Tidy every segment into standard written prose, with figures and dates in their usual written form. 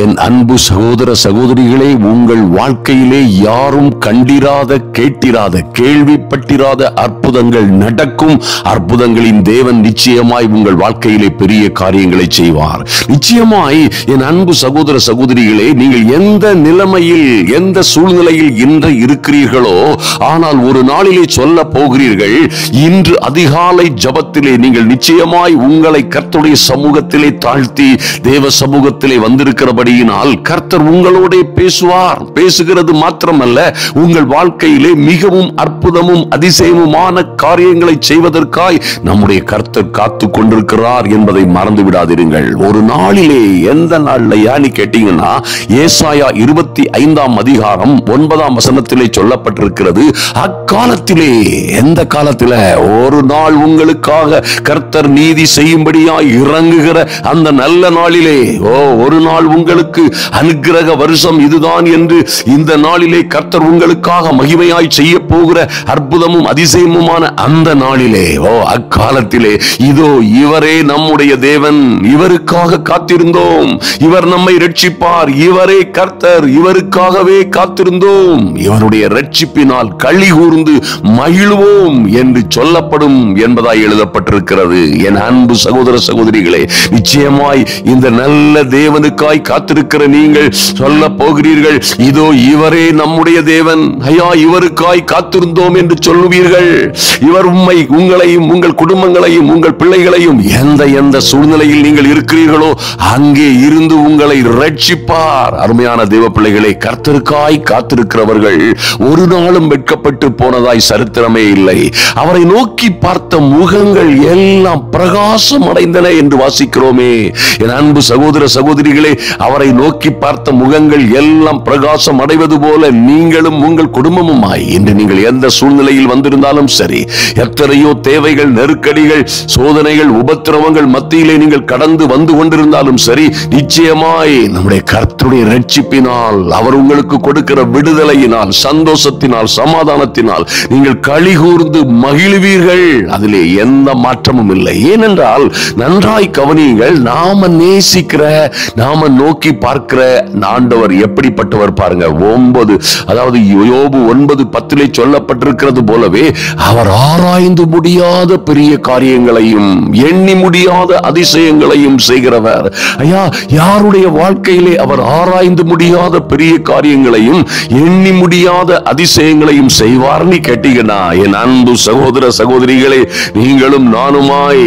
என் அன்பு சகோதர சகோதரிகளே, உங்கள் வாழ்க்கையிலே யாரும் கண்டிராத, கேட்டிராத, கேள்விப்பட்டிராத அற்புதங்கள் நடக்கும். அற்புதங்களின் தேவன் நிச்சயமாய் உங்கள் வாழ்க்கையிலே பெரிய காரியங்களை செய்வார். நிச்சயமாய் என் அன்பு சகோதர சகோதரிகளே, நீங்கள் எந்த நிலைமையில், எந்த சூழ்நிலையில் இன்று இருக்கிறீர்களோ, ஆனால் ஒரு நாளிலே சொல்ல போகிறீர்கள், இன்று அதிகாலை ஜபத்திலே நீங்கள் நிச்சயமாய் உங்களை கர்த்தருடைய சமூகத்திலே தாழ்த்தி தேவ சமூகத்திலே வந்திருக்கிறபடியினால் கர்த்தர் உங்களோட பேசுவார். பேசுகிறது மாத்திரமல்ல, உங்கள் வாழ்க்கையிலே மிகவும் அற்புதமும் அதிசயமுமான காரியங்களை செய்வதற்காய் நம்முடைய கர்த்தர் காத்து கொண்டிருக்கிறார் என்பதை மறந்து விடாதிருங்கள். ஒரு நாளிலே, எந்த நாள்ல யானி கேட்டீங்கன்னா, ஏசாயா 25 அதிகாரம் 9 வசனத்திலே சொல்லப்பட்டிருக்கிறது, அக்காலத்திலே, எந்த காலத்தில, ஒரு நாள் உங்களுக்காக கர்த்தர் நீதி செய்யும்படியாய் இறங்குகிற அந்த நல்ல நாளிலே, ஒரு நாள் உங்களுக்கு அனுக்கிரக வருஷம் இதுதான் என்று இந்த நாளிலே கர்த்தர் உங்களுக்காக மகிமையாய் செய்ய போகிற அற்புதமும் அதிசயமுமான அந்த நாளிலே, அக்காலத்திலே, இதோ இவரே நம்முடைய தேவன், இவருக்காக காத்திருந்தோம், இவர் நம்மை ரட்சிப்பார், இவரே கர்த்தர், இவருக்காகவே காத்திருந்தோம், இவருடைய ரட்சிப்பினால் களி கூர்ந்து மகிழ்வோம் என்று சொல்லப்படும் என்பதாய் எழுதப்பட்டிருக்கிறது. என் அன்பு சகோதர சகோதரிகளே, நிச்சயமாய் இந்த நல்ல தேவனுக்காய் காத்திருக்கிற நீங்கள் சொல்ல போகிறீர்கள், இதோ இவரே நம்முடைய தேவன், ஐயா இவருக்காய் காத்திருந்தோம் என்று சொல்லுவீர்கள். இவர் உங்களையும் உங்கள் குடும்பங்களையும் உங்கள் பிள்ளைகளையும் எந்த சூழ்நிலையில் நீங்கள் இருக்கிறீர்களோ அங்கே இருந்து உங்களை ரட்சிப்பார். அருமையான தேவ பிள்ளைகளை, கர்த்தருக்காய் காத்திருக்கிறவர்கள் ஒரு நாளும் வெட்கப்பட்டு போனதாய் சரித்திரமே இல்லை. அவரை நோக்கி பார்த்த முகங்கள் எல்லாம் பிரகாசம் அடைந்தன என்று வாசிக்கிறோமே. என் அன்பு சகோதர சகோதரிகளே, அவரை நோக்கி பார்த்த முகங்கள் எல்லாம் பிரகாசம் அடைவது போல நீங்களும் உங்கள் குடும்பமுமாய் இன்று நீங்கள் எந்த சூழ்நிலையில் வந்திருந்தாலும் சரி, எத்தனையோ தேவைகள், நெருக்கடிகள், சோதனைகள், உபத்திரவங்கள் மத்தியிலே நீங்கள் கடந்து வந்து கொண்டிருந்தாலும் சரி, நிச்சயமாய் நம்முடைய கர்த்தருடைய ரட்சிப்பினால், அவர் உங்களுக்கு கொடுக்கிற விடுதலையினால், சந்தோஷத்தினால், சமாதானத்தினால் நீங்கள் களி கூர்ந்து மகிழ்வீர்கள். அதிலே எந்த மாற்றமும் இல்லை. ஏனென்றால் நன்றாய் கவனியுங்கள், நாம நேசிக்கிற, நாம நோக்கி பார்க்கிற ஆண்டவர் எப்படிப்பட்டவர் பாருங்க. 9, அதாவது யோபு 9:10 சொல்லப்பட்டிருக்கிறது போலவே, அவர் ஆராய்ந்து முடியாத பெரிய காரியங்களையும் எண்ணி முடியாத அதிசயங்களையும் செய்கிறவர். ஐயா, யாருடைய வாழ்க்கையிலே அவர் ஆராய்ந்து முடியாத பெரிய காரியங்களையும் எண்ணி முடியாத அதிசயங்களையும் செய்வார்னு கேட்டீங்கன்னா, என் அன்பு சகோதர சகோதரிகளே, நீங்களும் நானுமாய்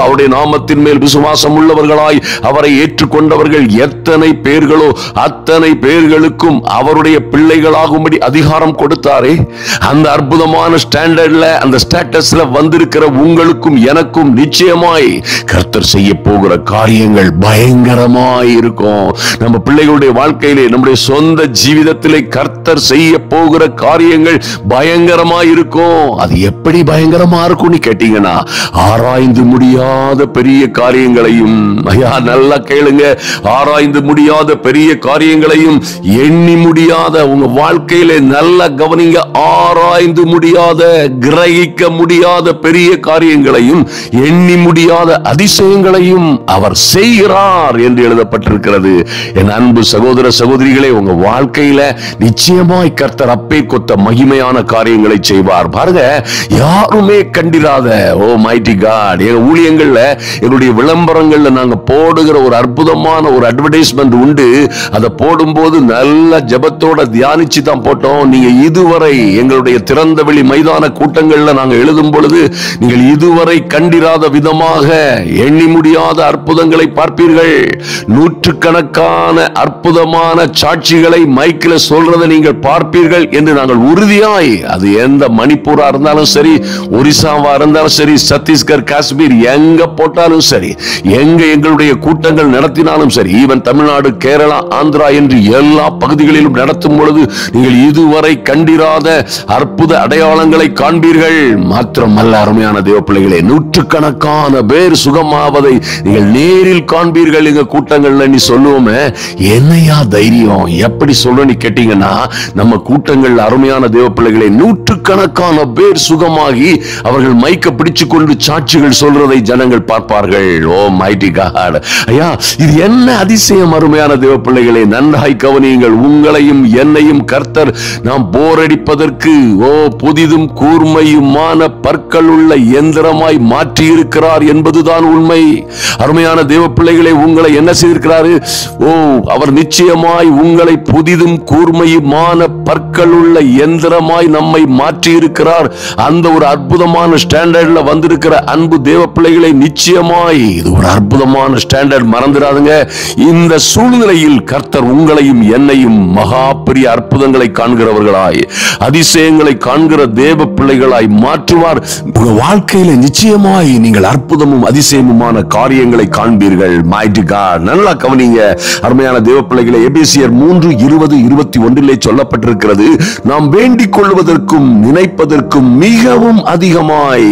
அவருடைய நாமத்தின் மேல் விசுவாசம் உள்ளவர்களாய் அவரை ஏற்றுக்கொண்டவர்கள் எத்தனை பேர்களோ அத்தனை பேர்களுக்கும் அவருடைய பிள்ளைகளாகும்படி அதிகாரம் கொடுத்தாரே. அந்த அற்புதமான ஸ்டாண்டர்ட்ல, அந்த ஸ்டேட்டஸ்ல வந்திருக்கிற உங்களுக்கும் எனக்கும் நிச்சயமாய் கர்த்தர் செய்ய போகிற காரியங்கள் பயங்கரமாய் இருக்கும். நம்ம பிள்ளைகளுடைய வாழ்க்கையிலே, நம்முடைய சொந்த ஜீவிதத்திலே கர்த்தர் செய்ய போகிற காரியங்கள் பயங்கரமாய் இருக்கும். அது எப்படி பயங்கரமா இருக்கும்னு கேட்டீங்கன்னா, ஆராய்ந்து முடியாத பெரிய காரியங்களையும், ஐயா நல்லா கேளுங்க, ஆராய்ந்து முடியாத பெரிய காரியங்களையும் எண்ணி முடியாத, உங்க வாழ்க்கையிலே நல்லா கவனிங்க, ஆராய்ந்து முடியாத, கிரகிக்க முடியாத பெரிய காரியங்களையும் எண்ணி முடியாத அதிசயங்களையும் அவர் செய்கிறார் என்று எழுதப்பட்டிருக்கிறது. என் அன்பு சகோதர சகோதரிகளே, உங்க வாழ்க்கையில நிச்சயமாய் கர்த்தர் அப்பே கொத்த மகிமையான காரியங்களை செய்வார். பாருங்க, யாருமே கண்டிராத, ஓ மைட்டி காட், எங்க ஊழியங்கள்ல, எங்களுடைய விளம்பரங்கள்ல நாங்க போடுகிற ஒரு அற்புதமான ஒரு அட்வர்டைஸ்மெண்ட் உண்டு. அதை போடும்போது நல்ல ஜபத்தோட தியானிச்சு தான் போட்டோம். நீங்க இதுவரை எங்களுடைய திறந்த வெளி மைதான கூட்டங்கள்ல நாங்க எழுதும் பொழுது, நீங்கள் இதுவரை கண்டிராத விதமாக எண்ணி முடியாத அற்புதங்களை பார்ப்பீர்கள். நூற்றுக்கணக்கான அற்புதமான சாட்சிகளை மைக்கில சொல்றதை நீங்கள் பார்ப்பீர்கள் என்று நாங்கள் உறுதியாய், அது எந்த மணிப்பூரா இருந்தாலும் சரி, ஒரிசாவா இருந்தாலும் சரி, சத்தீஸ்கர், காஷ்மீர், எங்க போட்டாலும் சரி, எங்க எங்களுடைய கூட்டங்கள் நடத்தினாலும் சரி, ஈவன் தமிழ்நாடு, கேரளா, ஆந்திரா என்று எல்லா பகுதிகளிலும் நடத்தும் பொழுது நீங்கள் இதுவரை கண்டிராத அற்புத அடையாளங்களை காண்பீர்கள். மாத்திரமல்ல அருமையான தேவ பிள்ளைகளே, நூற்றுக்கணக்கான பேர் சுகமாவதை நீங்கள் நேரில் காண்பீர்கள் எங்க கூட்டங்கள்ல. நீ சொல்லுவோமே, என்னையா தைரியம், எப்படி சொல்றேன்னு கேட்டீங்கன்னா, நம்ம கூட்டங்கள் அருமையான தேவ பிள்ளைகளே, நூற்றுக்கணக்கான பேர் சுகமாகி அவர்கள் மைக்க பிடிச்சு கொண்டு சாட்சிகள் சொல்றதை ஜனங்கள் பார்ப்பார்கள். Oh mighty God. ஐயா, இது என்ன அதிசயம்! அருமையான தேவ பிள்ளைகளே, நன்றாய் கவனியுங்கள். உங்களையும் என்னையும் கர்த்தர் நாம் போரடிப்பதற்கு புதிதும் கூர்மையுமான பற்கள் உள்ள எந்திரமாய் மாற்றி இருக்கிறார் என்பதுதான் உண்மை. அருமையான தேவ பிள்ளைகளே, உங்களை என்ன செய்திருக்கிறாரு? அவர் நிச்சயமாய் உங்களை புதிதும் கூர்மையுமான பற்கள் உள்ள எந்திரமாய் நம்மை மாற்றி இருக்கிறார். அந்த ஒரு அற்புதமான ஸ்டாண்டர்ட்ல வந்திருக்கிற அன்பு தேவ பிள்ளைகளை, நிச்சயமாய் இது ஒரு அற்புதமான ஸ்டாண்டர்ட், மறந்துடாதுங்க. இந்த சூழ்நிலையில் கர்த்தர் உங்களையும் என்னையும் மகா பெரிய அற்புதங்களை காண்கிறவர்களாய், அதிசயங்களை காண்கிற தேவ பிள்ளைகளாய் மாற்றுவார். உங்க வாழ்க்கையில நிச்சயமாய் நீங்கள் அற்புதமும் அதிசயமுமான காரியங்களை காண்பீர்கள். Mighty God. நல்லா கவனிங்க அருமையான தேவ பிள்ளைகளை. எபேசியர் 3:20-21 சொல்லப்பட்டிருக்கிறது, நாம் வேண்டிக் கொள்வதற்கும் நினைப்பதற்கும் மிகவும் அதிகமாய்.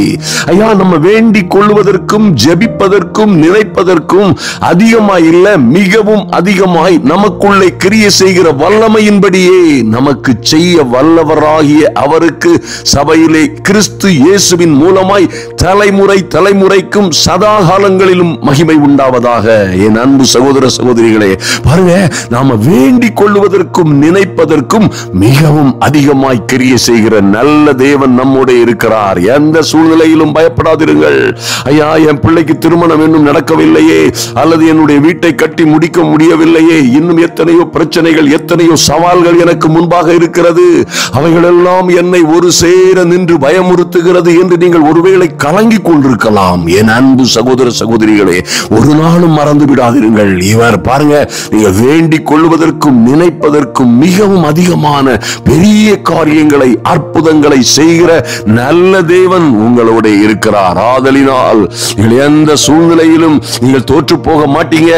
ஐயா, நம்ம வேண்டிக் கொள்வதற்கும் ஜெபிப்பதற்கும் நினைப்பதற்கும் அதிகமாய் இல்ல, மிகவும் அதிகமாய் நமக்குள்ளே கிரியை செய்கிற வல்லமையின்படியே நமக்கு செய்ய வல்லவராகிய அவருக்கு சபையிலே கிறிஸ்து இயேசுவின் மூலமாய் தலைமுறை தலைமுறைக்கும் சதா காலங்களிலும் மகிமை உண்டாவதாக. என் அன்பு சகோதர சகோதரிகளே, பாருங்க, நாம வேண்டிக் கொள்வதற்கும் நினைப்பதற்கும் மிகவும் அதிகமாய் கிரியை செய்கிற நல்ல தேவன் நம்மோடு இருக்கிறார். எந்த சூழ்நிலையிலும் பயப்படாதிருங்கள். ஐயா, என் பிள்ளைக்கு திருமணம் இன்னும் நடக்கவில்லையே, அல்லது என்னுடைய வீட்டை கட்டி முடிக்க முடியவில்லையே, இன்னும் எத்தனையோ பிரச்சனைகள், எத்தனையோ சவால்கள் எனக்கு முன்பாக இருக்கிறது, அவைகளெல்லாம் என்னை ஒரு சேர நின்று பயமுறுத்துகிறது என்று நீங்கள் ஒருவேளை கலங்கிக் கொண்டிருக்கலாம். என் அன்பு சகோதர சகோதரிகளே, ஒரு நாளும் மறந்து விடாதிருங்கள். இவர் பாருங்க, நீங்க வேண்டிக் கொள்வதற்கும் நினைப்பதற்கும் மிகவும் அதிகமான பெரிய காரியங்களை, அற்புதங்களை செய்கிற நல்ல தேவன் உங்களோட இருக்கிறார். ஆதலினால் நீங்கள் எந்த சூழ்நிலையிலும் நீங்கள் தோற்று போக மாட்டீங்க.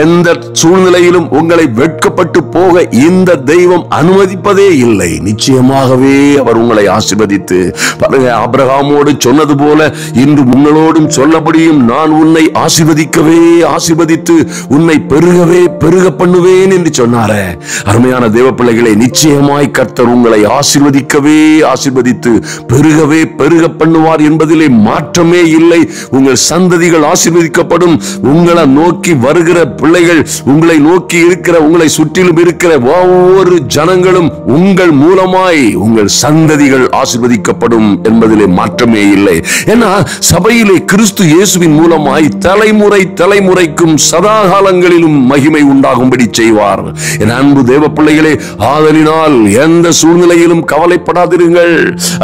எந்த சூழ்நிலையிலும் உங்களை வெட்கப்பட்டு போக இந்த தெய்வம் அனுமதிப்பதே இல்லை. நிச்சயமாகவே அவர் உங்களை ஆசீர்வதித்து, பாருங்க, ஆபிரகாமோடு சொன்னது போல இன்று உங்களோடும் சொல்லபடியும் நான் உன்னை ஆசீர்வதிக்கவே ஆசீர்வதித்து உன்னை பெருகவே பெருக பண்ணுவேன் என்று சொன்னாரே. அருமையான தேவ பிள்ளைகளை, நிச்சயமாய் கர்த்தர் உங்களை ஆசீர்வதிக்கவே ஆசீர்வதித்து பெருகவே பெருக பண்ணுவார் என்பதிலே மாற்றமே இல்லை. உங்கள் சந்ததிகள் ஆசீர்வதிக்கப்படும். உங்களை நோக்கி வருகிற பிள்ளைகள், உங்களை நோக்கி இருக்கிற, உங்களை சுற்றிலும் இருக்கிற ஒவ்வொரு ஜனங்களும் உங்கள் மூலமாய் உங்கள் சந்ததிகள் ஆசீர்வதிக்கப்படும் என்பதிலே மாற்றமே இல்லை. ஏன்னா சபையிலே கிறிஸ்து இயேசுவின் மூலமாய் தலைமுறை தலைமுறைக்கும் சதா காலங்களிலும் மகிமை உண்டாகும்படி செய்வார். என் அன்பு தேவ பிள்ளைகளே, ஆதலினால் எந்த சூழ்நிலையிலும் கவலைப்படாதிருங்கள்.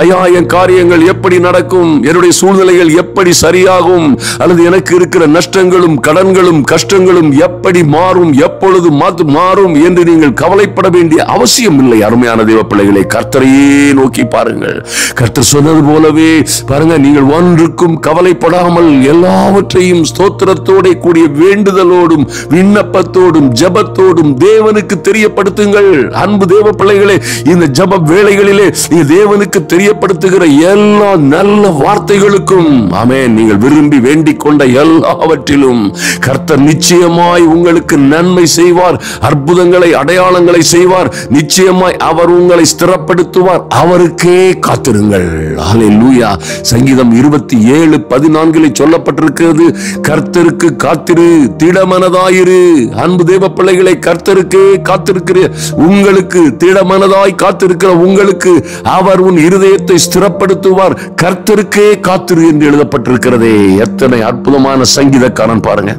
ஐயா, என் காரியங்கள் எப்படி நடக்கும், என்னுடைய சூழ்நிலைகள் எப்படி சரியாகும், அல்லது எனக்கு இருக்கிற நஷ்டங்களும் கடன்களும் கஷ்டங்களும் எப்படி மாறும், எப்பொழுது மாறும் என்று நீங்கள் கவலைப்பட வேண்டிய அவசியம் இல்லை. அருமையான தேவ பிள்ளைகளை, கர்த்தரையே நோக்கி பாருங்கள். கர்த்தர் சொன்னது போலவே பாருங்க, நீங்கள் ஒன்றுக்கும் கவலைப்படாமல் எல்லாவற்றையும் ஸ்தோத்திரத்தோட கூடிய வேண்டுதலோடும் விண்ணப்பத்தோடும் ஜெபத்தோடும் தேவனுக்கு தெரியப்படுத்துங்கள். அன்பு தேவ பிள்ளைகளே, இந்த ஜெப வேளைகளிலே நீங்க தேவனுக்கு தெரியப்படுத்துகிற எல்லா நல்ல வார்த்தைகளுக்கும் ஆமென், நீங்கள் விரும்பி வேண்டிக் கொண்ட எல்லாவற்றிலும் கர்த்தர் நிச்சயமாய் உங்களுக்கு நன்மை செய்வார். அற்புதங்களை, அடையாளங்களை செய்வார். நிச்சயமாய் அவர் உங்களை ஸ்திரப்படுத்துவார். அவருக்கே காத்திருங்கள். ஹல்லேலூயா. சங்கீதம் 27:14 சொல்லப்பட்டிருக்கிறது, கர்த்தருக்கு காத்திரு, திடமனதாயிரு. அன்பு தேவ பிள்ளைகளை, கர்த்தருக்கே காத்திருக்கிற உங்களுக்கு, திடமனதாய் காத்திருக்கிற உங்களுக்கு அவர் உன் இருதயத்தை ஸ்திரப்படுத்துவார். கர்த்தருக்கே காத்திரு என்று எழுதப்பட்டிருக்கிறதே. எத்தனை அற்புதமான சங்கீதக்காரன் பாருங்க.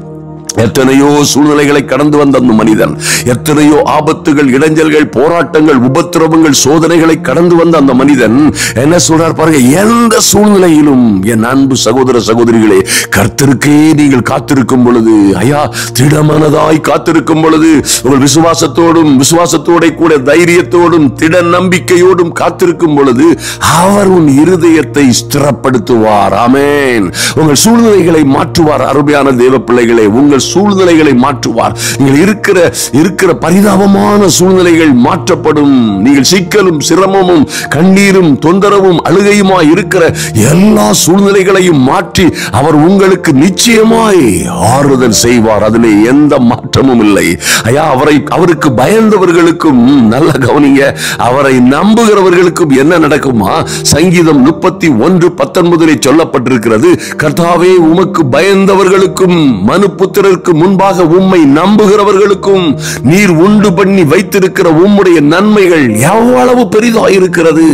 எத்தனையோ சூழ்நிலைகளை கடந்து வந்த அந்த மனிதன், எத்தனையோ ஆபத்துகள், இடைஞ்சல்கள், போராட்டங்கள், உபத்திரவங்கள், சோதனைகளை கடந்து வந்த அந்த மனிதன் என்ன சொல்றார் பாருங்க, எந்த சூழ்நிலையிலும் என் அன்பு சகோதர சகோதரிகளே, கர்த்தருக்கே நீங்கள் காத்திருக்கும் பொழுது, ஐயா, திடமனதாய் காத்திருக்கும் பொழுது, உங்கள் விசுவாசத்தோட கூட தைரியத்தோடும் திட நம்பிக்கையோடும் காத்திருக்கும் பொழுது அவர் உன் இருதயத்தை ஸ்திரப்படுத்துவார். ஆமென். உங்கள் சூழ்நிலைகளை மாற்றுவார். அருமையான தேவ பிள்ளைகளே, உங்கள் சூழ்நிலைகளை மாற்றுவார். நீங்கள் இருக்கிற பரிதாபமான சூழ்நிலைகள் மாற்றப்படும். நீங்கள் சிக்கலும் சிரமமும் கண்ணீரும் தொந்தரவும் அழுகையுமாய் இருக்கிற எல்லா சூழ்நிலைகளையும் மாற்றி அவர் உங்களுக்கு நிச்சயமாய் ஆறுதல் செய்வார். அதிலே எந்த மாற்றம் மாற்றமும் இல்லை. ஐயா, அவருக்கு பயந்தவர்களுக்கும், நல்ல கவனிங்க, அவரை நம்புகிறவர்களுக்கும் என்ன நடக்குமா? சங்கீதம் 31:19 சொல்லப்பட்டிருக்கிறது, கர்த்தாவே, உமக்கு பயந்தவர்களுக்கும் மனுபுத்திரருக்கு முன்பாக உம்மை நம்புகிறவர்களுக்கும் நீர் உண்டு பண்ணி வைத்திருக்கிற உம்முடைய நன்மைகள் எவ்வளவு பெரிதாயிருக்கிறது.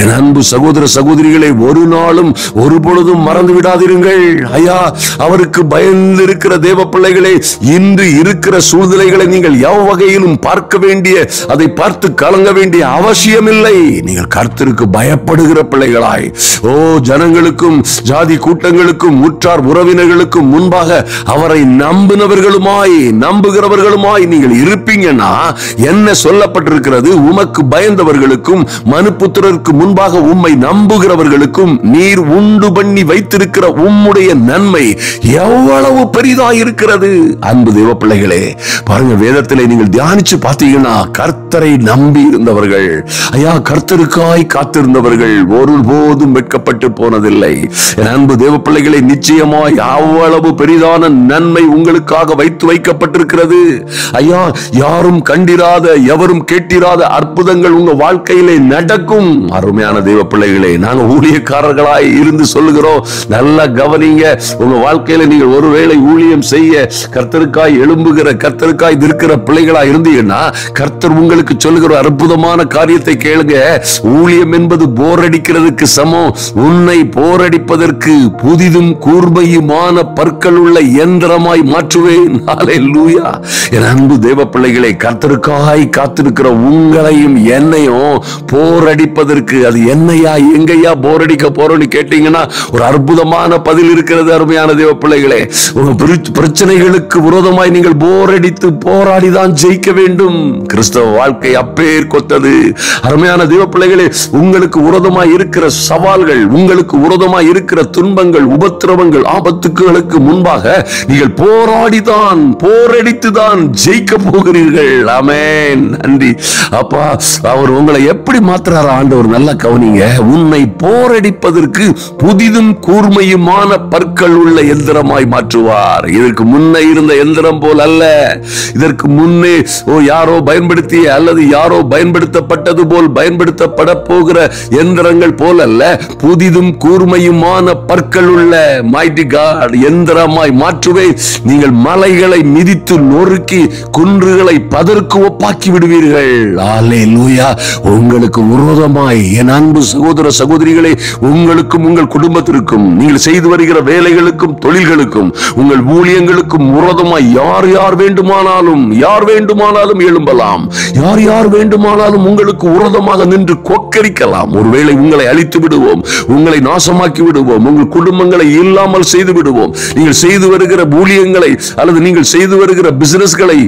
என் அன்பு சகோதர சகோதரிகளை, ஒரு நாளும் ஒரு பொழுதும் மறந்து விடாதிருங்கள். ஐயா, அவருக்கு பயந்து இருக்கிற தேவ பிள்ளைகளே, இன்று இருக்கிற சூழ்நிலைகளை நீங்கள் எவ்வகையிலும் பார்க்க வேண்டிய, அதை பார்த்து கலங்க வேண்டிய அவசியமில்லை. நீங்கள் கர்த்தருக்கு பயப்படுகிற பிள்ளைகளாய், ஜனங்களுக்கும் ஜாதி கூட்டங்களுக்கும் உற்றார் உறவினர்களுக்கும் முன்பாக அவரை நம்புகிறவர்களுமாய் நீங்கள் இருப்பீங்கன்னா என்ன சொல்லப்பட்டிருக்கிறது? உமக்கு பயந்தவர்களுக்கும் மனுபுத்திரருக்கு முன்பாக உம்மை நம்புகிறவர்களுக்கும் நீர் உண்டு பண்ணி வைத்திருக்கிற உம்முடைய நன்மை எவ்வளவு பெரிதாயிருக்கிறது. அன்பு தேவ பிள்ளைகளே, பாருங்க, வேதத்திலே நீங்கள் தியானிச்சு பார்த்தீங்கன்னா, கர்த்தரை நம்பி இருந்தவர்கள், ஐயா, கர்த்தருக்காய் காத்திருந்தவர்கள் ஒருபோதும் வெட்கப்பட்டு போனதில்லை. என் அன்பு தேவ பிள்ளைகளை, நிச்சயமாய் அவ்வளவு பெரிதான நன்மை உங்களுக்காக வைக்கப்பட்டிருக்கிறது. ஐயா, யாரும் கண்டிராத, எவரும் கேட்டிராத அற்புதங்கள் உங்க வாழ்க்கையிலே நடக்கும். அருமையான தேவ பிள்ளைகளே, நாங்க ஊழியக்காரர்களாய் இருந்து சொல்லுகிறோம், நல்லா கவனிங்க. உங்க வாழ்க்கையில நீங்கள் ஒருவேளை ஊழியம் செய்ய கர்த்தருக்காய் எழும்புகிற, கர்த்தருக்காய் இருக்கிற பிள்ளைகளா இருந்தீங்கன்னா, கர்த்தர் உங்களுக்கு சொல்லுகிற அற்புதமான காரியத்தை கேளுங்க. ஊழியம் என்பது போர் அடிக்கிறதுக்கு சமம். உன்னை போரடிப்பதற்கு புதிதும் கூர்மையுமான பற்கள் உள்ள எந்திரமாய் மாற்றுவேன். ஹல்லேலூயா. என் அன்பு தேவ பிள்ளைகளை, கர்த்தருக்காய் காத்திருக்கிற உங்களையும் என்னையும் போரடிப்பதற்கு, அது என்னையா எங்கையா போரடிக்க போறோம்னு கேட்டீங்கன்னா, ஒரு அற்புதமான பதில் இருக்கிறது. அருமையான தேவ பிள்ளைகளே, உங்க பிரச்சனைகளுக்கு விரோதமாய் நீங்கள் போரடித்து போராடிதான் ஜெயிக்க வேண்டும். கிறிஸ்தவ வாழ்க்கை அப்பேர் கொத்தது. அருமையான தேவ பிள்ளைகளே, உங்களுக்கு விரோதமாய் இருக்கிற சவால்கள், உங்களுக்கு விரோதமாய் இருக்கிற துன்பங்கள், உபத்திரவங்கள், ஆபத்துகளுக்கு முன்பாக நீங்கள் போரடித்துதான் ஜெயிக்க போகிறீர்கள். ஆமென். நன்றி அப்பா. அவர் உங்களை எப்படி மாத்துறாரு ஆண்டவர்? நல்ல கவனிங்க. உன்னை போரடிப்பதற்கு புதிதும் கூர்மையுமான பற்கள் உள்ள எந்திரமாய் மாற்றுவார். இதற்கு முன்னே இருந்த எந்திரம் போல் அல்ல. இதற்கு முன்னே யாரோ பயன்படுத்திய அல்லது யாரோ பயன்படுத்தப்பட்டது போல் பயன்படுத்தப்பட போகிற எந்திரங்கள் போல் அல்ல. புதிதும் கூர்மையுமான பற்கள் உள்ள மைட்டி காட் எந்திரமாய் மாற்றுவே. நீங்கள் மலைகளை மிதித்து நொறுக்கி குன்றுகளை பதற்கு ஒப்பாக்கி விடுவீர்கள். அல்லேலூயா. உங்களுக்கு விரோதமாய், என் அன்பு சகோதர சகோதரிகளே, உங்களுக்கும் உங்கள் குடும்பத்திற்கும், நீங்கள் செய்து வருகிற வேலைகளுக்கும் தொழில்களுக்கும் உங்கள் ஊழியங்களுக்கும் விரோதமாய் யார் வேண்டுமானாலும் எழும்பலாம். யார் வேண்டுமானாலும் உங்களுக்கு விரோதமாக நின்று கொக்கரிக்கலாம். ஒருவேளை உங்களை அழித்து விடுவோம், உங்களை நாசமாக்கி விடுவோம், உங்கள் குடும்பங்களை இல்லாமல் செய்து விடுவோம். நீங்கள் செய்து வருகிற ஊழியங்களை அல்லது நீங்கள் செய்து வருகிற பிசினஸ்களை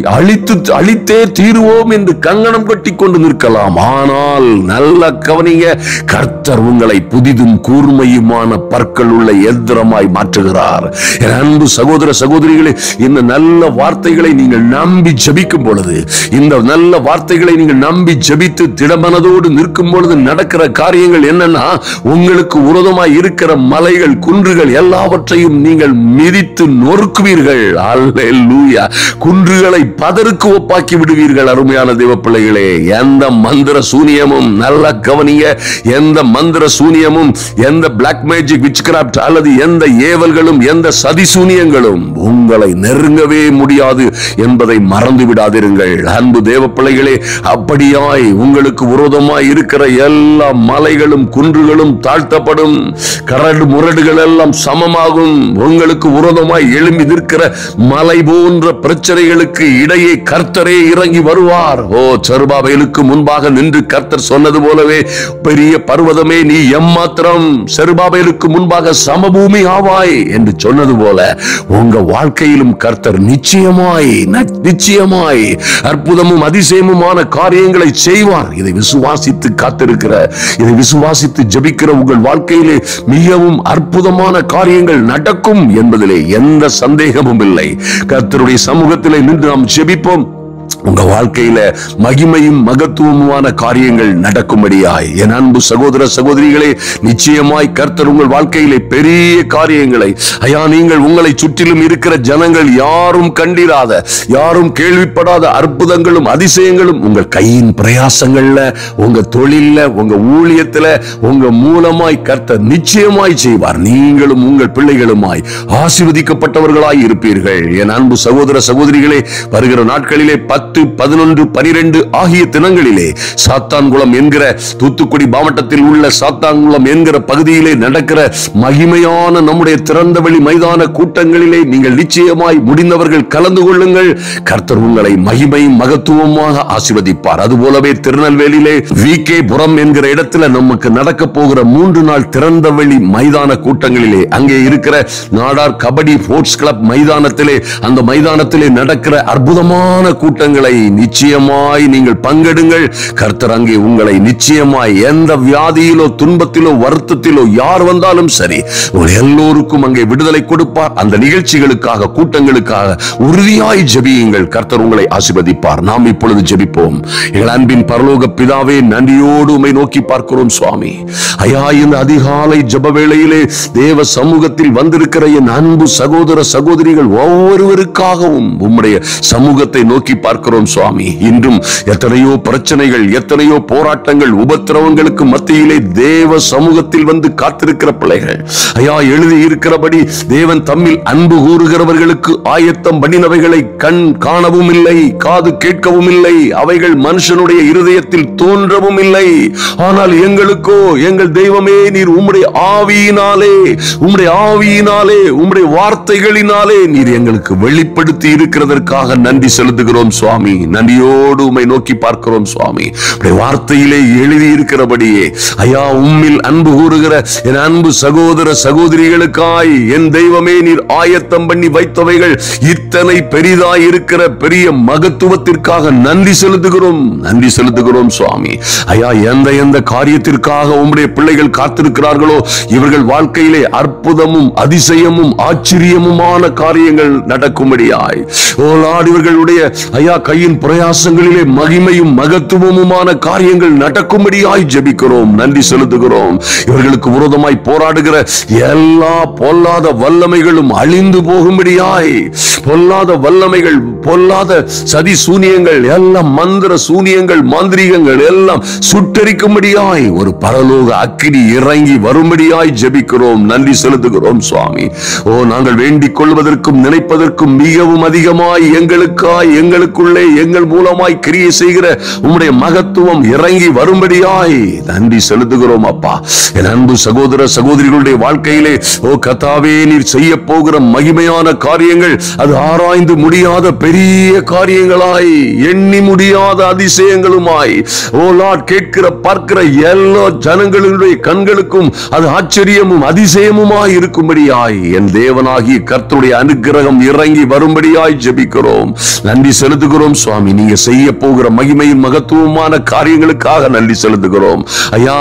அழித்தே தீருவோம் என்று கங்கணம் கட்டி கொண்டு நிற்கலாம். ஆனால் நல்ல கவனிங்க, கர்த்தர் உங்களை புதிதும் கூர்மையுமான பற்கள் உள்ள எந்திரமாய் மாற்றுகிறார். என் அன்பு சகோதர சகோதரிகளே, இந்த நல்ல வார்த்தைகளை நீங்கள் நம்பி ஜெபிக்கும் பொழுது, இந்த நல்ல வார்த்தைகளை நீங்கள் நம்பி ஜெபித்து திடமனதோடு நிற்கும் பொழுது நடக்கிற காரியங்கள் என்னன்னா, உங்களுக்கு விரோதமாய் இருக்கிற மலைகள், குன்றுகள் எல்லாவற்றையும் நீங்கள் மிதித்து நொறுக்குவீர்கள். அல்லேலூயா. குன்றுகளை பதருக்கு ஒப்பாக்கி விடுவீர்கள். அருமையான தேவ பிள்ளைகளே, எந்த மந்திர சூனியமும், நல்ல கவனிங்க, எந்த மந்திர சூனியமும், எந்த பிளாக் மேஜிக், விட்ச்கிராஃப்ட் அல்லது எந்த ஏவல்களும், எந்த சதி சூனியங்களும் உங்களை நெருங்கவே முடியாது என்பதை மறந்து விடாதிருங்கள். அன்பு தேவ பிள்ளைகளே, அப்படியாய் உங்களுக்கு விரோதமாய் இருக்கிற எல்லா மலைகளும் குன்றுகளும் தாழ்த்தப்படும். கரடு முரடுகள் எல்லாம் சமமாகும். உங்களுக்கு விரோதமாய் எழும்பி நிற்கிற மலை போன்ற பிரச்சனைகளுக்கு இடையே கர்த்தரே இறங்கி வருவார். செருபாபேலுக்கு முன்பாக நின்று கர்த்தர் சொன்னது போலவே, பெரிய பர்வதமே நீ எம்மாத்திரம், செருபாபேலுக்கு முன்பாக சமபூமி ஆவாய் என்று சொன்னது போல உங்க வாழ்க்கையிலும் கர்த்தர் நிச்சயமாய் அற்புதமும் அதிசயமுமான காரியங்களை செய்வார். இதை விசுவாசித்து காத்திருக்கிற, இதை விசுவாசித்து ஜெபிக்கிற உங்கள் வாழ்க்கையிலே மிகவும் அற்புதமான காரியங்கள் நடக்கும் என்பதிலே எந்த சந்தேகமும் இல்லை. கர்த்தருடைய சமூகத்திலே நின்று நாம் ஜெபிப்போம். உங்க வாழ்க்கையில மகிமையும் மகத்துவமுமான காரியங்கள் நடக்கும்படியாய் என் அன்பு சகோதர சகோதரிகளே, நிச்சயமாய் கர்த்தர் உங்கள் வாழ்க்கையிலே பெரிய காரியங்களை, ஐயா, நீங்கள் உங்களை சுற்றிலும் இருக்கிற ஜனங்கள் யாரும் கண்டிராத, யாரும் கேள்விப்படாத அற்புதங்களும் அதிசயங்களும் உங்கள் கையின் பிரயாசங்கள்ல, உங்க தொழில்ல, உங்க ஊழியத்துல, உங்க மூலமாய் கர்த்தர் நிச்சயமாய் செய்வார். நீங்களும் உங்கள் பிள்ளைகளுமாய் ஆசீர்வதிக்கப்பட்டவர்களாய் இருப்பீர்கள். என் அன்பு சகோதர சகோதரிகளே, வருகிற நாட்களிலே 10, 11, 12 ஆகிய தினங்களிலே சாத்தான்குளம் என்கிற தூத்துக்குடி மாவட்டத்தில் உள்ள சாத்தான்குளம் என்கிற பகுதியிலே நடக்கிற மகிமையான நம்முடைய திறந்தவெளி மைதான கூட்டங்களிலே நீங்கள் நிச்சயமாய் முடிந்தவர்கள் கலந்து கொள்ளுங்கள். கர்த்தர் உங்களை மகிமையும் மகத்துவமாக ஆசீர்வதிப்பார். அதுபோலவே திருநெல்வேலியிலே VK புரம் என்கிற இடத்துல நமக்கு நடக்க போகிற 3 நாள் திறந்தவெளி மைதான கூட்டங்களிலே, அங்கே இருக்கிற நாடார் கபடி ஸ்போர்ட்ஸ் கிளப் மைதானத்திலே, அந்த மைதானத்திலே நடக்கிற அற்புதமான கூட்டங்களை நிச்சயமாய் நீங்கள் பங்கெடுங்கள். கர்த்தர் அங்கே உங்களை நிச்சயமாய் எந்த வியாதியிலோ துன்பத்திலோ வருத்தத்திலோ யார் வந்தாலும் சரி, உங்கள் எல்லோருக்கும் அங்கே விடுதலை கொடுப்பார். அந்த நிகழ்ச்சிகளுக்காக, கூட்டங்களுக்காக உறுதியாய் ஜெபியுங்கள். கர்த்தர் உங்களை ஆசீர்வதிப்பார். நாம் இப்பொழுது ஜெபிப்போம். எங்கள் அன்பின் பரலோக பிதாவே, நன்றியோடு உம்மை நோக்கி பார்க்கிறோம் சுவாமி. ஐயா, இந்த அதிகாலை ஜெப வேளையிலே தேவ சமூகத்தில் வந்திருக்கிற என் அன்பு சகோதர சகோதரிகள் ஒவ்வொருவருக்காகவும் உம்முடைய சமூகத்தை நோக்கி பார்க்கிறோம் சுவாமி. இன்றும் எத்தனையோ பிரச்சனைகள், எத்தனையோ போராட்டங்கள், உபத்திரவங்களுக்கு மத்தியிலே தேவ சமூகத்தில் வந்து காத்திருக்கிற பிள்ளைகள், ஐயா, எழுதி இருக்கிறபடி தேவன் தம்மில் அன்பு கூறுகிறவர்களுக்கு ஆயத்தம் பண்ணினவைகளை கண் காணவும் இல்லை, காது கேட்கவும் இல்லை, அவைகள் மனுஷனுடைய இருதயத்தில் தோன்றவும் இல்லை. ஆனால் எங்களுக்கோ, எங்கள் தெய்வமே, நீர் உம்முடைய ஆவியினாலே, உம்முடைய ஆவியினாலே, உம்முடைய வார்த்தைகளினாலே நீர் எங்களுக்கு வெளிப்படுத்தி இருக்கிறதற்காக நன்றி செலுத்துகிறோம் சுவாமி. நன்றியோடு உம்மை நோக்கி பார்க்கிறோம் சுவாமி. வார்த்தையிலே எழுதி இருக்கிறபடியே, ஐயா, உம்மில் அன்பு கூறுகிற என் அன்பு சகோதர சகோதரிகளுக்காய் என் தெய்வமே, நீர் ஆயத்தம் பண்ணி வைத்தவைகள் இத்தனை பெரிதாய் இருக்கிற பெரிய மகத்துவத்திற்காக நன்றி செலுத்துகிறோம், நன்றி செலுத்துகிறோம் சுவாமி. ஐயா, எந்த காரியத்திற்காக உம்முடைய பிள்ளைகள் காத்திருக்கிறார்களோ, இவர்கள் வாழ்க்கையிலே அற்புதமும் அதிசயமும் ஆச்சரியமுமான காரியங்கள் நடக்கும்படியாய், ஓ லார்ட், இவர்களுடைய ஐயா கையின் பிரயாசங்களிலே மகிமையும் மகத்துவமுமான காரியங்கள் நடக்கும்படியாய் ஜெபிக்கிறோம், நன்றி செலுத்துகிறோம். இவர்களுக்கு விரோதமாய் போராடுகிற எல்லா பொல்லாத வல்லமைகளும் அழிந்து போகும்படியாய், பொல்லாத வல்லமைகள், பொல்லாத சதி சூனியங்கள் எல்லாம், மந்திர சூனியங்கள், மாந்திரீகங்கள் எல்லாம் சுட்டரிக்கும்படியாய் ஒரு பரலோக அக்கினி இறங்கி வரும்படியாய் ஜெபிக்கிறோம், நன்றி செலுத்துகிறோம் சுவாமி. ஓ, நாங்கள் வேண்டிக் கொள்வதற்கும் நினைப்பதற்கும் மிகவும் அதிகமாய் எங்களுக்காய், எங்களுக்குள்ளே, எங்கள் மூலமாய் கிரியை செய்கிற உம்முடைய மகத்துவம் இறங்கி வரும்படியாய் நன்றி செலுத்துகிறோம் அப்பா. என் அன்பு சகோதர சகோதரிகளுடைய வாழ்க்கையிலே, ஓ கர்த்தாவே, நீர் செய்ய போகிற மகிமையான காரியங்கள் அது ஆராய்ந்து முடியாத பெரிய காரியங்களாய், எண்ணி முடியாத அதிசயங்களுமாய், ஓ லார்ட், கேட்கிற பார்க்கிற எல்லா ஜனங்களுடைய கண்களுக்கும் அது ஆச்சரியமும் அதிசயமுமாய் இருக்கும்படியாய் என் தேவனாகிய கர்த்தருடைய அனுக்கிரகம் இறங்கி வரும்படியாய் ஜெபிக்கிறோம், நன்றி செலுத்துகிறோம் சுவாமி. நீங்க செய்ய போகிற மகிமையின் மகத்துவமான காரியங்களுக்காக நன்றி செலுத்துகிறோம் ஐயா.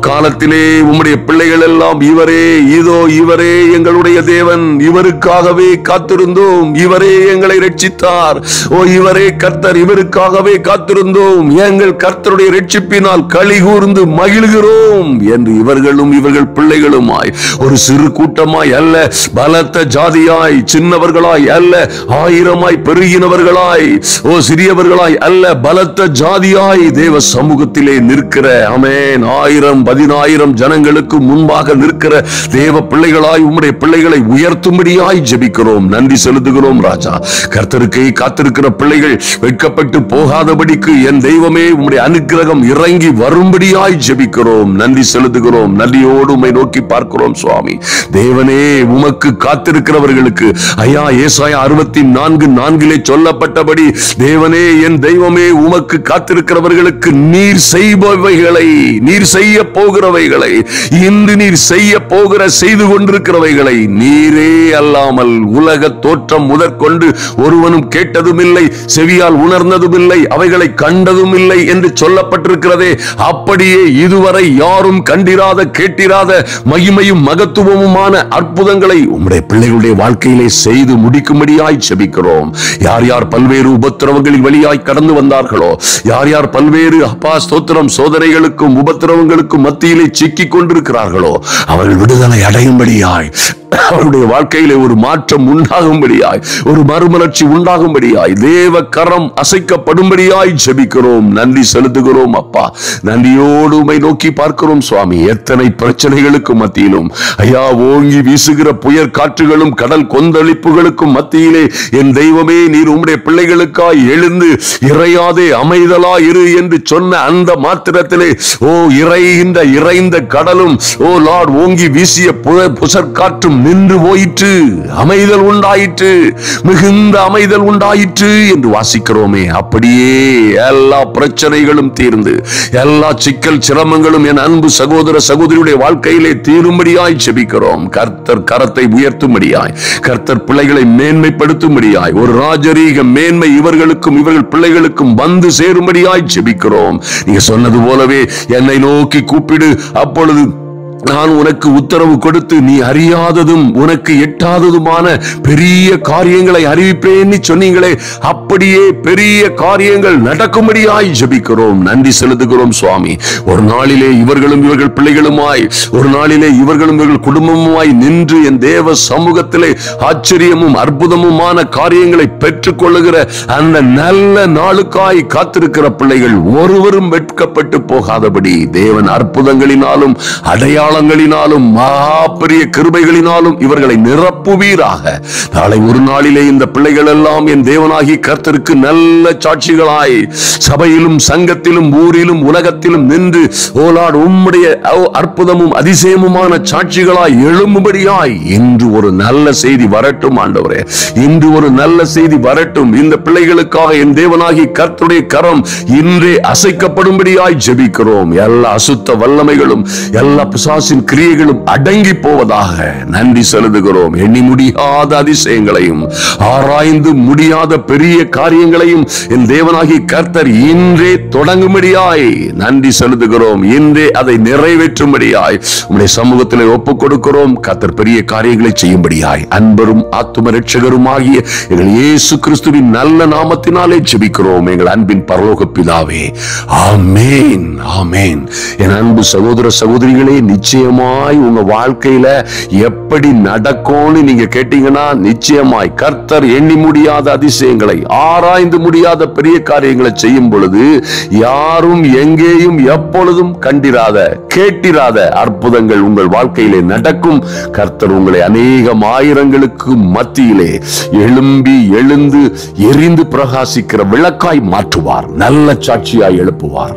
காலத்திலே உம்முடைய பிள்ளைகள் எல்லாம் இவரே, இதோ இவரே எங்களுடைய தேவன், இவருக்காகவே காத்திருந்தோம், இவரே எங்களை ரட்சித்தார், ஓ இவரே கர்த்தர், இவருக்காகவே காத்திருந்தோம், எங்கள் கர்த்தருடைய ரட்சிப்பினால் களி கூர்ந்து மகிழ்கிறோம் என்று இவர்களும் இவர்கள் பிள்ளைகளுமாய் ஒரு சிறு கூட்டமாய் அல்ல, பலத்த ஜாதியாய், சின்னவர்களாய் அல்ல, ஆயிரமாய் பெருகினவர்களாய், ஓ சிறியவர்களாய் அல்ல, பலத்த ஜாதியாய் தேவ சமூகத்திலே நிற்கிற, ஆமென், 1000 10,000 ஜனங்களுக்கு முன்பாக நிற்கிற தேவ பிள்ளைகளாய் உம்முடைய பிள்ளைகளை உயர்த்தும்படியாய் ஜெபிக்கிறோம், நன்றி செலுத்துகிறோம் ராஜா. கர்த்தருக்கு காத்திருக்கிற பிள்ளைகள் வெட்கப்பட்டு போகாதபடிக்கு என் தெய்வமே உம்முடைய அனுக்கிரகம் இறங்கி வரும்படியாய் ஜெபிக்கிறோம், நன்றி செலுத்துகிறோம், நன்றியோடு உம்மை நோக்கி பார்க்கிறோம் சுவாமி. தேவனே, உமக்கு காத்திருக்கிறவர்களுக்கு ஐயா, ஏசாயா 64:4 சொல்லப்பட்டபடி, தேவனே, என் தெய்வமே, உமக்கு காத்திருக்கிறவர்களுக்கு நீர் செய்பவைகளை, நீர் செய்ய போகிறவைகளை, இன்று நீர் செய்ய போகிற, செய்து கொண்டிருக்கிறவைகளை நீரே அல்லாமல் உலக தோற்றம் முதற்கொண்டு ஒருவனும் கேட்டதும் இல்லை, செவியால் உணர்ந்ததும் இல்லை, அவைகளை கண்டதும் இல்லை என்று சொல்லப்பட்டிருக்கிறதே, அப்படியே இதுவரை யாரும் கண்டிராத, கேட்டிராத மகிமையும் மகத்துவமுமான அற்புதங்களை உம்முடைய பிள்ளைகளுடைய வாழ்க்கையிலே செய்து முடிக்கும்படியாய் ஜெபிக்கிறோம். யார் யார் பல்வேறு உபத்திரவங்களின் வழியாய் கடந்து வந்தார்களோ, யார் யார் பல்வேறு அப்பா ஸ்தோத்திரம் சோதனைகளுக்கும் உபத்திரவங்களுக்கும் மத்தியிலே சிக்கிக் கொண்டிருக்கிறார்களோ, அவர்கள் விடுதலை அடையும்படியாய், அவருடைய வாழ்க்கையிலே ஒரு மாற்றம் உண்டாகும்படியாய், ஒரு மறுமலர்ச்சி உண்டாகும்படியாய், தேவ கரம் அசைக்கப்படும்படியாய் ஜெபிக்கிறோம். நன்றி செலுத்துகிறோம் அப்பா. நன்றியோடு உம்மை நோக்கி பார்க்கிறோம் சுவாமி. எத்தனை பிரச்சனைகளுக்கு மத்தியிலும் ஐயா, ஓங்கி வீசுகிற புயற் காற்றுகளும் கடல் கொந்தளிப்புகளுக்கும் மத்தியிலே என் தெய்வமே, நீர் உம்முடைய பிள்ளைகளுக்காய் எழுந்து இறையாதே அமைதலா இரு என்று சொன்ன அந்த மாத்திரத்திலே இறைந்த கடலும் லார்ட் ஓங்கி வீசிய புசற்காற்றும் நின்று போயிற்று, அமைதல் உண்டாயிற்று, மிகுந்த அமைதல் உண்டாயிற்று என்று வாசிக்கிறோமே. அப்படியே எல்லா பிரச்சனைகளும் தீர்ந்து, எல்லா சிக்கல் சிரமங்களும் என் அன்பு சகோதர சகோதரியுடைய வாழ்க்கையிலே தீரும்படியாய் ஜெபிக்கிறோம். கர்த்தர் கரத்தை உயர்த்தும்படியாய், கர்த்தர் பிள்ளைகளை மேன்மைப்படுத்தும்படியாய், ஒரு ராஜரீக மேன்மை இவர்களுக்கும் இவர்கள் பிள்ளைகளுக்கும் வந்து சேரும்படியாய் ஜெபிக்கிறோம். நீங்க சொன்னது போலவே என்னை நோக்கி கூப்பிடு, அப்பொழுது நான் உனக்கு உத்தரவு கொடுத்து நீ அறியாததும் உனக்கு எட்டாததுமான பெரிய காரியங்களை அறிவிப்பேன்னு சொன்னீங்களே, அப்படியே பெரிய காரியங்கள் நடக்கும்படியாய் ஜெபிக்கிறோம். நன்றி செலுத்துகிறோம் சுவாமி. ஒரு நாளிலே இவர்களும் இவர்கள் பிள்ளைகளுமாய், ஒரு நாளிலே இவர்களும் இவர்கள் குடும்பமுமாய் நின்று என் தேவ சமூகத்திலே ஆச்சரியமும் அற்புதமுமான காரியங்களை பெற்றுக் கொள்ளுகிற அந்த நல்ல நாளுக்காய் காத்திருக்கிற பிள்ளைகள் ஒருவரும் வெட்கப்பட்டு போகாதபடி தேவன் அற்புதங்களினாலும் அடையாள பெரிய கிருபைகளினாலும் இவர்களை நிரப்புவீராக. நாளை ஒரு நாளிலே இந்த பிள்ளைகள் எல்லாம் என் தேவனாகி கர்த்தருக்கு நல்ல சாட்சிகளாய் சபையிலும் சங்கத்திலும் ஊரிலும் உலகத்திலும் நின்று ஓலாட் உம்முடைய அற்புதமும் அதிசயமுமான சாட்சிகளாய் எழும்பும்படியாய் இன்று ஒரு நல்ல செய்தி வரட்டும் ஆண்டவரே. இன்று ஒரு நல்ல செய்தி வரட்டும். இந்த பிள்ளைகளுக்காக என் தேவனாகி கர்த்தருடைய கரம் இன்றே அசைக்கப்படும்படியாய் ஜெபிக்கிறோம். எல்லா அசுத்த வல்லமைகளும் எல்லா பிசாசின் கிரியைகளும் அடங்கி போவதாக நன்றி செலுத்துகிறோம். எண்ணி முடியாத அதிசயங்களையும் ஆராய்ந்து முடியாத பெரிய காரியங்களையும் என் தேவனாகி கர்த்தர் இன்றே தொடங்கும்படியாய் நன்றி செலுத்துகிறோம். இன்றே அதை நிறைவேற்றும்படியாய் உம்முடைய சமூகத்தில் ஒப்புக் கொடுக்கிறோம். கர்த்தர் பெரிய காரியங்களை செய்யும்படியாய் அன்பரும் ஆத்தும ரட்சகருமாகிய எங்கள் இயேசு கிறிஸ்துவின் நல்ல நாமத்தினாலே ஜெபிக்கிறோம் எங்கள் அன்பின் பரலோக பிதாவே. ஆமென், ஆமென். என் அன்பு சகோதர சகோதரிகளே, நிச்சயமாய் உங்க வாழ்க்கையில எப்படி நடக்கும்னு நீங்க கேட்டீங்கன்னா, நிச்சயமாய் கர்த்தர் எண்ணி முடியாத அதிசயங்களை, ஆராய்ந்து முடியாத பெரிய காரியங்களை செய்யும் பொழுது யாரும் எங்கேயும் எப்பொழுதும் கண்டிராத கேட்டிராத அற்புதங்கள் உங்கள் வாழ்க்கையிலே நடக்கும். கர்த்தர் உங்களை அநேகம் ஆயிரங்களுக்கு மத்தியிலே எழுந்து எரிந்து பிரகாசிக்கிற விளக்காய் மாற்றுவார். நல்ல சாட்சியாய் எழுப்புவார்.